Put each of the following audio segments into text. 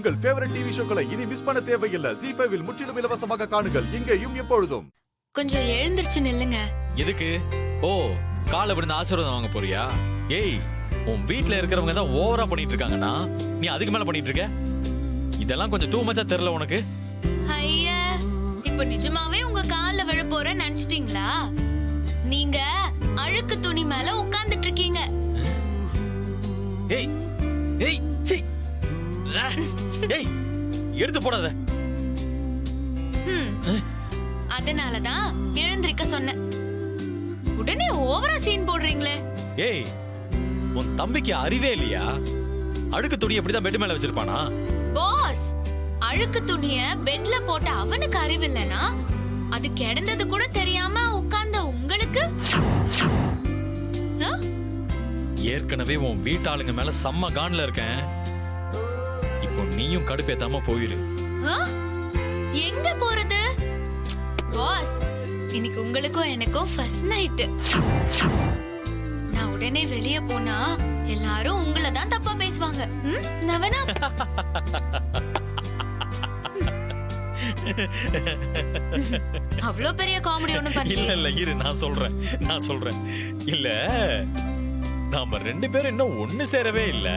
உங்கள் favourite TV ஷோக்களை இனி miss பண்ண தேவையில்லை. ZEE5 இல் முற்றிலும் இலவசமாக காணுங்கள், இங்கேயும் எப்பொழுதும். கொஞ்சம் எழுந்திருச்சு நில்லுங்க. எதுக்கு? ஓ, காலை விழுந்து ஆசீர்வாதம் வாங்க போறியா? ஏய், உன் வீட்ல இருக்கிறவங்க தான் ஓவரா பண்ணிட்டு இருக்காங்கன்னா நீ அதுக்கு மேல பண்ணிட்டு இருக்க. இதெல்லாம் கொஞ்சம் டூ மச்சா தெரியல உனக்கு? ஐயா, இப்ப நிஜமாவே உங்க கால்ல விழ போறேன்னு நினைச்சிட்டீங்களா? நீங்க அழுக்கு துணி மேல உட்கார்ந்துட்டு இருக்கீங்க. ஏய் ஏய் சீ, ஏய் எடுத்து போடாத. அதனாலதான் எழுந்திருக்க சொன்னேன். உடனே ஓவரா சீன் போடுறீங்களே. ஏய், உன் தம்பிக்கு அறிவே இல்லையா? அழுக்கு துணி எப்படிதான் பெட் மேல வச்சிருப்பானா? பாஸ், அழுக்கு துணிய பெட்ல போட்ட அவனுக்கு அறிவில்லைனா அது கிடந்தது கூட தெரியாம உட்கார்ந்த உங்களுக்கு? ஏற்கனவே உன் வீட்டாளுங்க மேல செம்ம கான்ல இருக்கேன். இப்போ நீயும் கடுப்பேத்தாம போயிரு. எங்க போறது? பாஸ், இன்னைக்கு உங்களுக்கும் எனக்கும் ஃபர்ஸ்ட் நைட். நான் உடனே வெளிய போனா எல்லாரும் உங்களை தான் தப்பா பேசுவாங்க. நவனா அவ்வளவு பெரிய காமெடி ஒண்ணும் பண்ணல. இல்ல இரு, நான் சொல்றேன். இல்ல, நாம ரெண்டு பேரும் இன்னும் ஒண்ணு சேரவே இல்ல,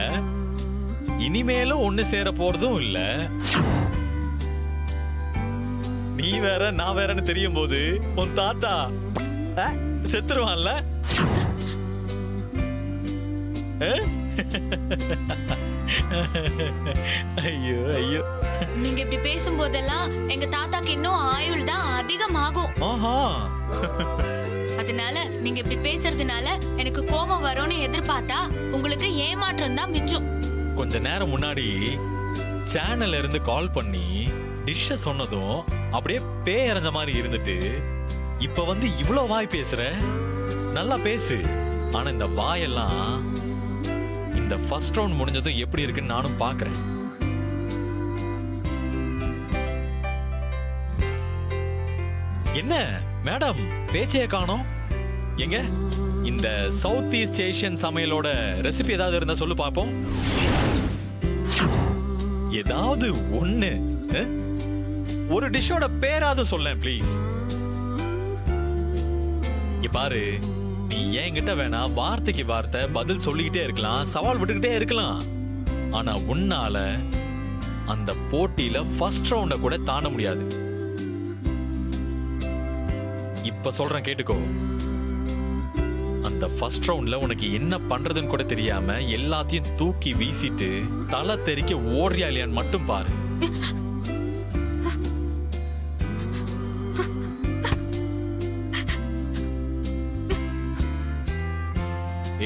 இனிமேலும் ஒண்ணு சேர போறதும் இல்ல. நீ வேற நான் வேறன்னு தெரியும் போது உன் தாத்தா செத்துருவான்ல. ஐயோ ஐயோ, நீங்க இப்படி பேசும்போதெல்லாம் எங்க தாத்தாக்கு இன்னும் ஆயுள் தான் அதிகமாகும். அதனால நீங்க இப்படி பேசுறதுனால எனக்கு கோபம் வரும்னு எதிர்பார்த்தா உங்களுக்கு ஏமாற்றம் தான் மிஞ்சும். கொஞ்ச நேரம் முன்னாடி சேனல்ல இருந்து கால் பண்ணி டிஷ்ஷ சொன்னதும் அப்படியே பேய் அரைஞ்ச மாதிரி இருந்துட்டு இப்ப வந்து இவ்வளவு வாய் பேசுற. நல்லா பேசு, ஆனா இந்த வாயெல்லாம் இந்த ஃபர்ஸ்ட் ரவுண்ட் முடிஞ்சதும் எப்படி இருக்குன்னு நானும் பாக்குறேன். என்ன மேடம் பேச்சைய காணோம்? எங்க இந்த சவுத் ஈஸ்ட் ஏஷியன் சமையலோட ரெசிபி ஏதாவது இருந்தா சொல்லு பாப்போம். ஏதாவது ஒண்ணு, ஒரு டிஷ்ஷோட பேராவது சொல்லேன் ப்ளீஸ். பாரு, நீ என்கிட்ட வேணா வார்த்தைக்கு வார்த்தை பதில் சொல்லிக்கிட்டே இருக்கலாம், சவால் விட்டுக்கிட்டே இருக்கலாம். ஆனா உன்னால அந்த போட்டியில ஃபர்ஸ்ட் ரவுண்ட கூட தாண்ட முடியாது. இப்ப சொல்றேன் கேட்டுக்கோ. அந்த ஃபர்ஸ்ட் ரவுண்ட்ல உனக்கு என்ன பண்றதுன்னு கூட தெரியாம எல்லாத்தையும் தூக்கி வீசிட்டு தலை தெறிக்க ஓடுறியா இல்லையான்னு மட்டும் பாரு.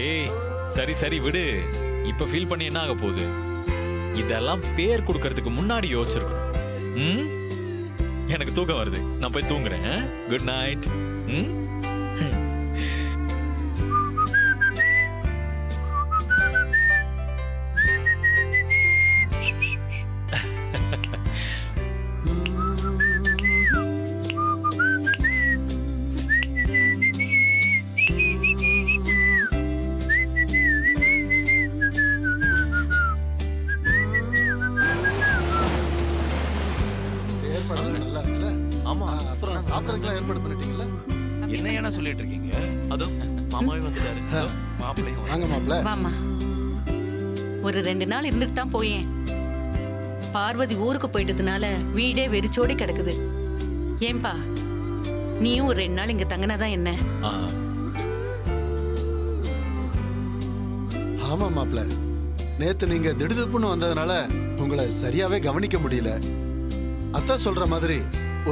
ஏய் சரி சரி விடு. இப்ப ஃபீல் பண்ணி என்ன ஆக போகுது? இதெல்லாம் பேர் கொடுக்கறதுக்கு முன்னாடி யோசிச்சிருக்கணும். எனக்கு தூக்கம் வருது, நான் போய் தூங்குறேன். Good night. என்ன சொல்லிட்டு இருக்கீங்க? அதோ மாமாவே வந்துட்டாரு. வாங்க மாப்ள. வாமா, ஒரு 2 நாள் இருந்துட்டு தான் போயேன். பார்வதி ஊருக்கு போயிட்டதுனால வீடே வெறிச்சோடி கிடக்குது. ஏன்பா, நீயும் ஒரு 2 நாள் இங்க தங்கினாதான் என்ன? ஆமா மாப்ள, நேத்து நீங்க திடுதுப்புன்னு வந்ததுனால உங்களை சரியாவே கவனிக்க முடியல. அதான் சொல்ற மாதிரி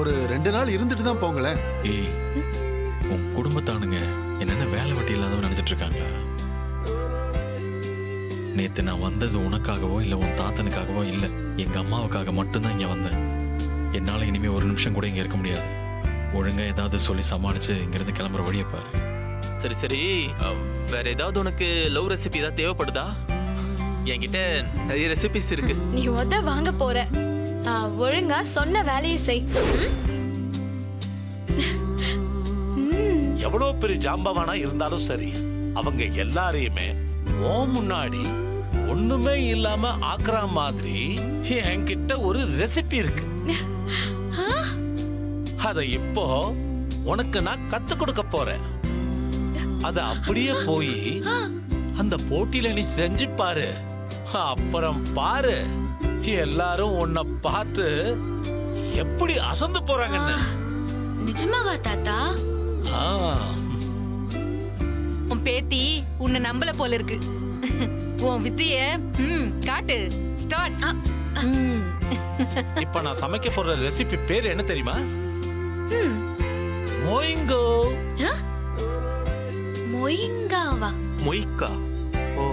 ஒரு 2 நாள் இருந்துட்டு தான் போங்களேன். ஏய், உன் குடும்பத்தானுங்க என்னென்ன வேலை வெட்டி இல்லாதவங்க நினைச்சிட்டு இருக்காங்களா? நேத்து நான் வந்தது உனக்காகவோ இல்ல உன் தாத்தனுக்காகவோ இல்ல, எங்க அம்மாவுக்காக மட்டும்தான் இங்க வந்தேன். என்னால இனிமே ஒரு நிமிஷம் கூட இங்க இருக்க முடியாது. ஒழுங்கா ஏதாவது சொல்லி சமாளிச்சு இங்க இருந்து கிளம்புற வழியை பாரு. சரி சரி, வேற ஏதாவது உனக்கு லவ் ரெசிபி ஏதாவது தேவைப்படுதா? என்கிட்ட நிறைய ரெசிபிஸ் இருக்கு. நீ வாங்க போற, ஒழுங்கா சொன்ன வேலையை செய். எவ்வளவு பெரிய ஜாம்பவானா இருந்தாலும் சரி, அவங்க எல்லாரையுமே முன்னாடி ஒண்ணுமே இல்லாம ஆக்குற மாதிரி என்கிட்ட ஒரு ரெசிபி இருக்கு. அத இப்போ உனக்கு நான் கத்து கொடுக்க போறேன். அத அப்படியே போய் அந்த போட்டியில நீ செஞ்சு பாரு. அப்புறம் பாரு, எல்லாரும் உன்னை பார்த்து எப்படி அசந்து போறாங்கன்னு. நிஜமாவா தாத்தா? ஆ, உன் பேத்தி உன்னை நம்பல போல இருக்கு. உன் வித்திய காட்டு. ஸ்டார்ட். இப்ப நான் சமைக்க போற ரெசிபி பேர் என்ன தெரியுமா? ம். மொயிங்கோ. ஆ? மொயிங்காவா? மொய்க்கா. ஓ,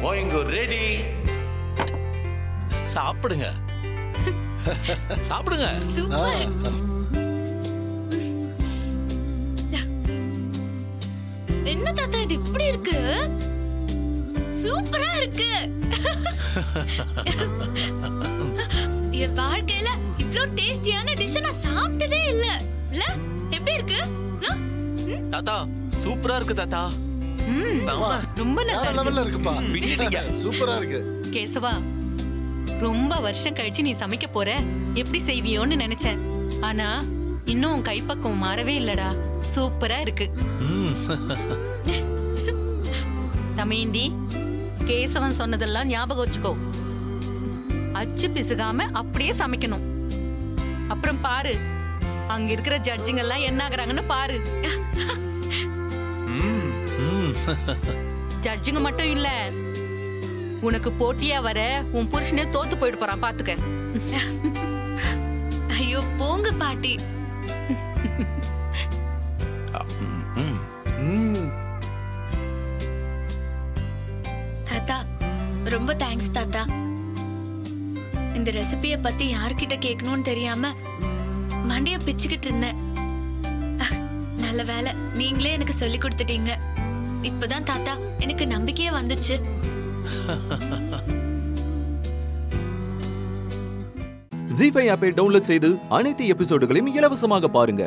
மொயிங்கோ ரெடி. சாப்பிடுங்க. சாப்பிடுங்க. சூப்பர். என்ன தாத்தா இது இப்படி இருக்கு? சூப்பரா இருக்கு. என் வாழ்க்கையில இவ்ளோ டேஸ்டியான டிஷ் நான் சாப்பிட்டதே இல்ல. இல்ல எப்படி இருக்கு? ஆ? ம்? தாத்தா சூப்பரா இருக்கு தாத்தா. ரொம்ப வேற நல்லா லெவல்ல இருக்கு. இருக்குப்பா. விட்டுட்டீங்க. சூப்பரா இருக்கு. கேசவா, ரொம்ப வருஷம் கழிச்சு நீ சமைக்க போற. எப்படி செய்வியோன்னு நினைச்சேன். ஆனா இன்னும் உன் கைப்பக்குவம் மாறவே இல்லடா. சூப்பரா இருக்கு. தமேந்தி, கேசவன் சொன்னதெல்லாம் ஞாபகம் வச்சுக்கோ. அச்சு பிசுகாம அப்படியே சமைக்கணும். அப்புறம் பாரு, அங்க இருக்கிற ஜட்ஜுங்க எல்லாம் என்ன ஆகுறாங்கன்னு பாரு. ஜட்ஜுங்க மட்டும் இல்ல, உனக்கு போட்டியா வர உன் புருஷனே தோத்து போயிட்டு போறான் பாத்துக்க. ஐயோ போங்க பாட்டி. ம். தாத்தா ரொம்ப தேங்க்ஸ் தாத்தா. இந்த ரெசிபிய பத்தி யார்கிட்ட கேட்கணும்னு தெரியாம மண்டைய பிச்சுக்கிட்டு இருந்தேன். நல்ல வேளை நீங்களே எனக்கு சொல்லி கொடுத்துட்டீங்க. இப்பதான் தாத்தா எனக்கு நம்பிக்கையே வந்துச்சு. ஜீ5 ஆப்பை டவுன்லோட் செய்து அனைத்து எபிசோடுகளையும் இலவசமாக பாருங்க.